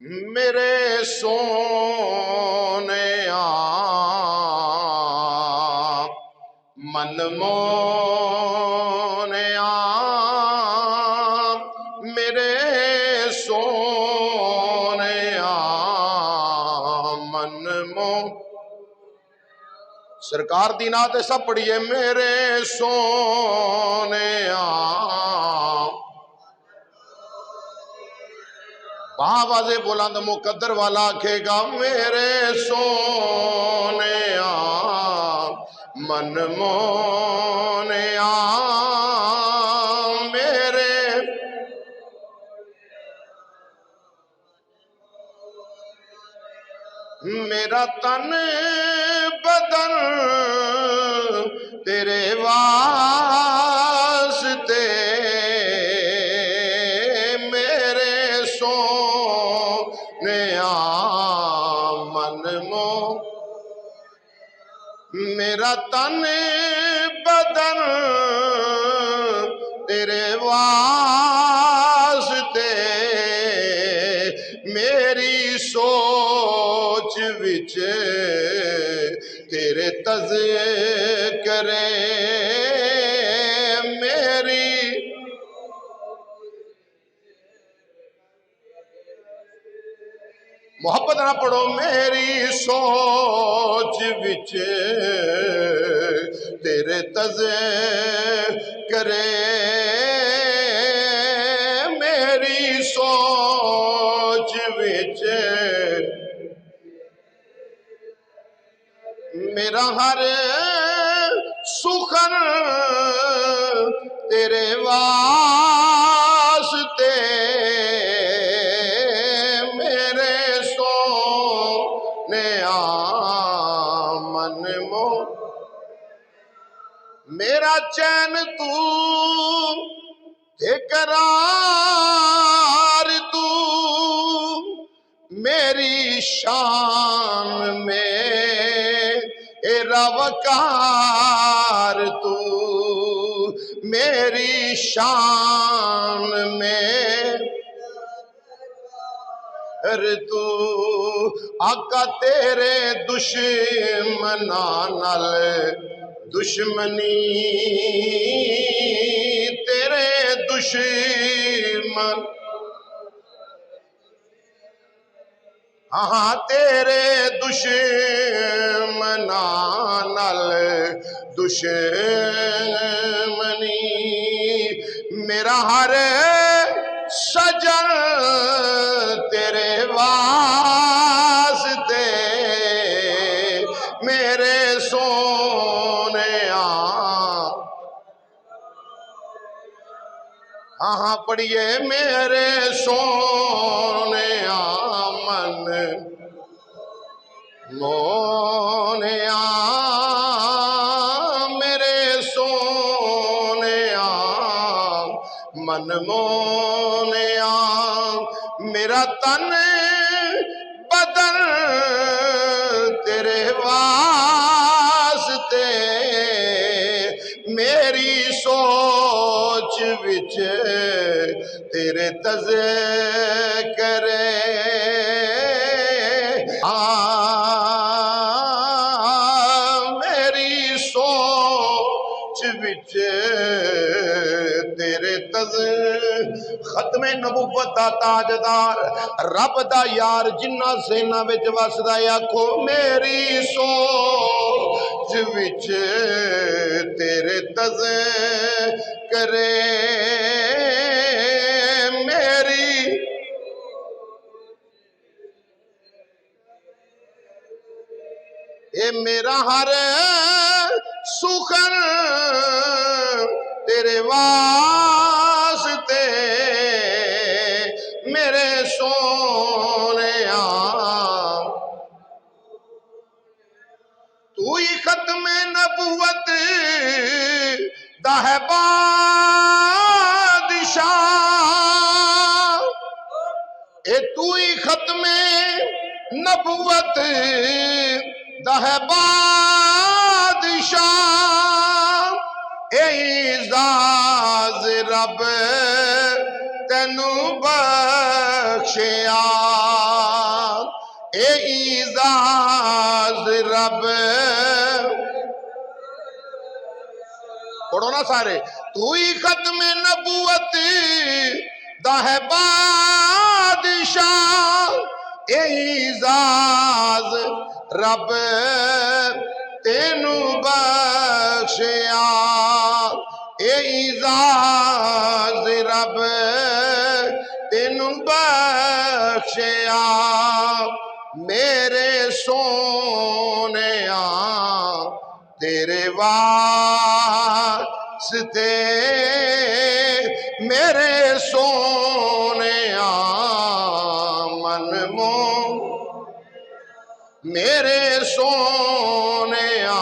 میرے سونیا من مونیا میرے سونیا من مون سرکار دی نات سب پڑھیے میرے سونیا آواز بلند مقدر والا آکھے گا میرے سونیا من مونیا میرے میرا تن بدن تیرے واسطے میرے سونیا من مو میرا تن بدن تیرے واسطے میری سوچ وچ تیرے تذکرے میری محبت نہ پڑھو میری سوچ وچ تیرے تذکرے میری سوچ وچ میرا ہر سخن تیرے واسطے میرے سونیا من مو میرا چین تو قرار تو میری شان میں وقار تو میری شان میں تو آقا تیرے دشمناں نال دشمنی تیرے دشمن ہاں تیرے دشمناں نال دشمنی میرا ہر سجن تیرے واسطے میرے سونیا ہاں پڑھیے میرے سونیا من مونیا میرے سونیا من مونیا میرا تن بدن تیرے واسطے میری سوچ وچ تیرے تذکرے میری سوچ وچ تیرے ختم نبوت دا تاجدار رب دا یار جنہ سینہ وچ وسدا آکھو میری سوچ وچ تیرے تذکرے میری اے میرا ہر سخن تیرے واسطے میرے سونیا تو ہی ختم نبوت دا ہے بادشاہ اے تو ہی ختم نبوت دا ہے بادشاہ اعزاز رب تینو بخشیا اعزاز رب، پڑھو نا سارے، تو ہی ختم نبوت دا ہے بادشاہ، اعزاز رب تینو بخشیا، اعزاز رب تینو بخشیا، میرے سونیا تیرے واسطے، میرے سونیا من مو، میرے سونیا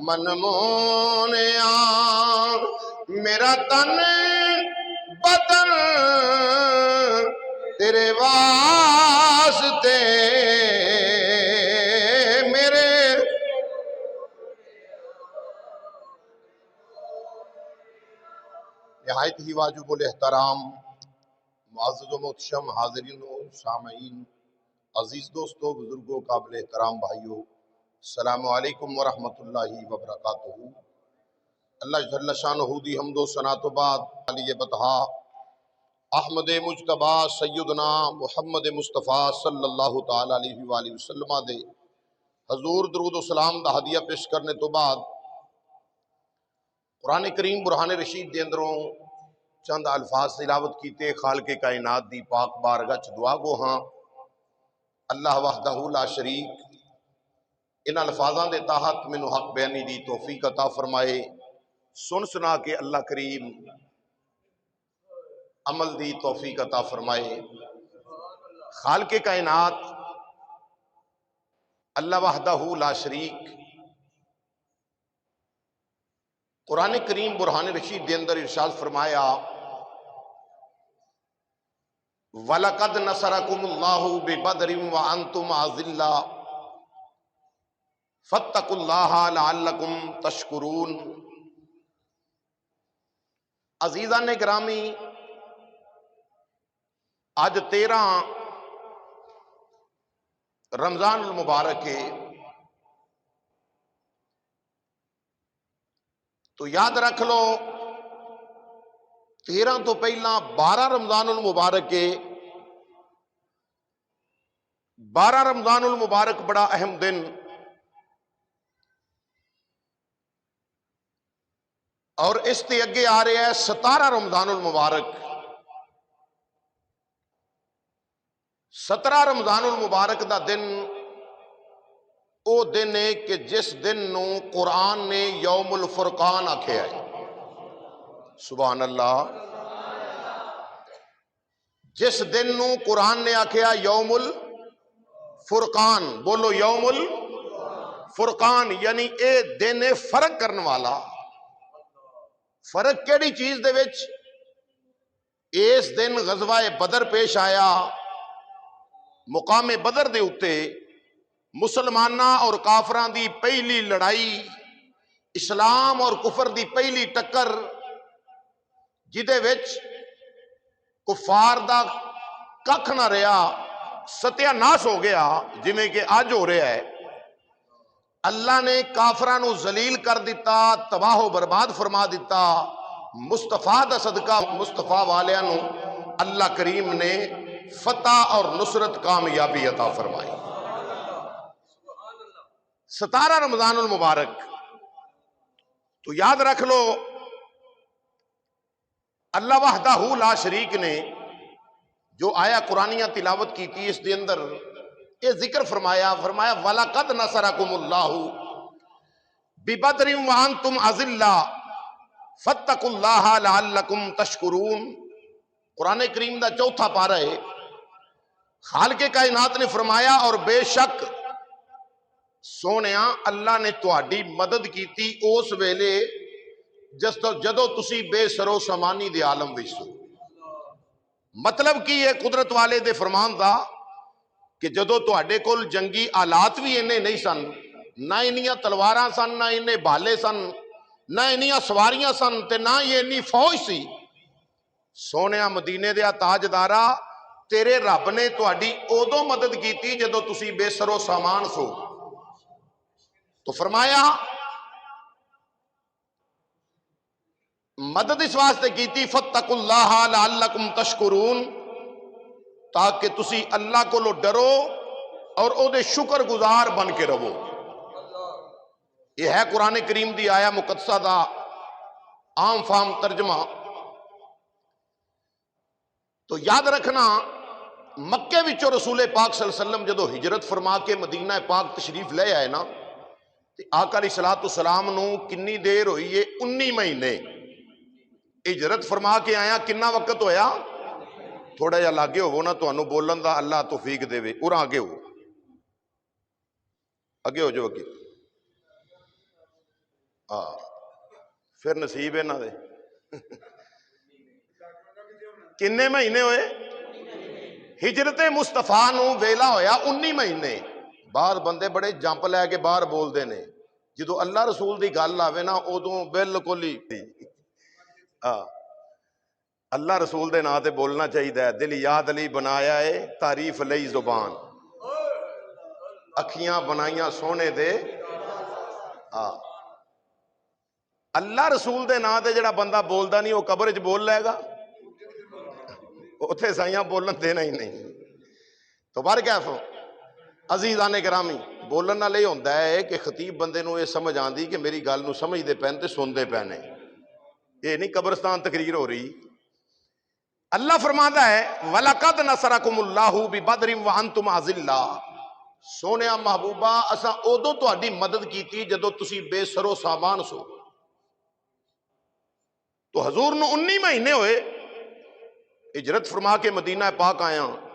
من مونیا، میرا تن بدن تیرے واسطے، میرے نہایت ہی واجب الاحترام معزز و محتشم حاضرین و سامعین، عزیز دوستو، بزرگوں، قابل احترام بھائیوں، السلام علیکم ورحمۃ اللہ وبرکاتہ۔ اللہ جل شانہ دی حمد و ثنا تو بعد علی بطحا احمد مجتبی سیدنا محمد مصطفیٰ صلی اللہ تعالی علیہ وآلہ وسلم دے حضور درود و سلام دا ہدیہ پیش کرنے تو بعد قرآن کریم برہان رشید دے اندروں چند الفاظ تلاوت کیتے، خالق کائنات دی پاک بارگاہ چ دعا گو ہاں اللہ وحدہ لا شریک ان الفاظاں دے تحت مینوں حق بیانی دی توفیق عطا فرمائے، سن سنا کے اللہ کریم عمل دی توفیق عطا فرمائے۔ خالق کائنات اللہ وحدہ لا شریک قرآن کریم برہان رشید دے اندر ارشاد فرمایا، وَلَقَدْ نَصَرَكُمُ اللَّهُ بِبَدْرٍ وَأَنْتُمْ أَذِلَّةٌ فَاتَّقُوا اللَّهَ لَعَلَّكُمْ تَشْكُرُونَ۔ عزیزان گرامی، آج 13 رمضان المبارک ہے، تو یاد رکھ لو 13 تو پہلا 12 رمضان المبارک ہے۔ 12 رمضان المبارک بڑا اہم دن، اور اس تے اگے آ رہا ہے 17 رمضان المبارک۔ 17 رمضان المبارک دا دن او دن ہے کہ جس دن نو قرآن نے یوم الفرقان آکھیا ہے، سبحان اللہ، جس دن نو قرآن نے آکھیا یوم الفرقان، بولو یوم الفرقان، یعنی اے دن ہے فرق کرنے والا۔ فرق کیڑی چیز دے وچ؟ اس دن غزوہ بدر پیش آیا، مقام بدر دے اتے مسلماناں اور کافراں دی پہلی لڑائی، اسلام اور کفر دی پہلی ٹکر، جدے وچ کفار دا ککھ نہ رہا، ستیہ ناس ہو گیا، جویں کہ آج ہو رہا ہے۔ اللہ نے کافراں نو ذلیل کر دیتا، تباہ و برباد فرما دیتا۔ مصطفیٰ دا صدقہ، مصطفیٰ والیاں نو اللہ کریم نے فتح اور نصرت کامیابی عطا فرمائی۔ 17 رمضان المبارک، تو یاد رکھ لو اللہ وحدہ لا شریک نے جو آیا قرآنیہ تلاوت کی تھی، اس دے اندر یہ ذکر فرمایا وَلَقَدْ نَصَرَكُمُ اللَّهُ بِبَدْرٍ وَأَنْتُمْ أَذِلَّةٌ فَاتَّقُوا اللَّهَ لَعَلَّكُمْ تَشْكُرُونَ۔ قرآن کریم دا چوتھا پارہ ہے، خالق کائنات نے فرمایا، اور بے شک سونیاں اللہ نے تہاڈی مدد کیتی اس ویلے جدو تسی بے سرو سامانی دے عالم وچ سو۔ مطلب کی ہے قدرت والے دے فرمان دا کہ جدو تہاڈے کول جنگی آلات بھی انہیں نہیں سن، نہ انیاں تلواراں سن، نہ انہیں بھالے سن، نہ انیاں سواریاں سن، تے نہ یہ انی فوج سی، سونیاں مدینے دیا تاجدارا تیرے رب نے تہاڈی ادوں مدد کیتی جدو تسی بے سرو سامان سو. تو فرمایا مدد اس واسطے کیتی فاتقوا اللہ لعلکم تشکرون، تاکہ تسی اللہ کو لو ڈرو اور او دے شکر گزار بن کے رہو. یہ ہے قرآن کریم دی آیا مقدسہ دا عام فام ترجمہ. تو یاد رکھنا مکے وچوں رسول پاک صلی اللہ علیہ وسلم جدو ہجرت فرما کے مدینہ پاک تشریف لے آئے نا، تے آقا علیہ الصلوۃ والسلام نو کنی دیر ہوئی ہے؟ 19 مہینے. ہجرت فرما کے آیا کنا وقت ہویا؟ تھوڑا جا لاگے ہو نا، تانوں بولن دا اللہ توفیق دے. اُراں اگے ہو، اگے ہو جو اگے. پھر نصیب ہے نہ دے. کنے مہینے ہوئے؟ ہجرت مصطفیٰ نو ویلا ہویا 19 مہینے. بعض بندے بڑے جمپ لے کے باہر بولتے نے، جدو اللہ رسول دی گل آوے نا ادوں بالکل ہی اللہ رسول دے نام تے بولنا چاہیے. دل یاد علی بنایا ہے تعریف لئی زبان، اکھیاں بنائیاں سونے دے. اللہ رسول دے نام تے جڑا بندہ بولدا نہیں وہ قبر وچ بول لے گا، اتھے سائیاں بولن دینا ہی نہیں. تو بار کیف عزیزان گرامی، بولن نال یہ ہوندا ہے کہ خطیب بندے نو یہ سمجھ آندی کہ میری گل نو سمجھدے پین تے سندے پینے. یہ نہیں قبرستان تقریر ہو رہی. اللہ فرماندا ہے وَلَقَدْ نَصَرَكُمُ اللَّهُ بِبَدْرٍ وَأَنْتُمْ أَذِلَّةٌ. سونیا محبوبہ اساں ادو تہاڈی مدد کیتی جدو تسی بے سرو سامان سو. تو حضور نو 19 مہینے ہوئے ہجرت فرما کے مدینہ پاک آیا.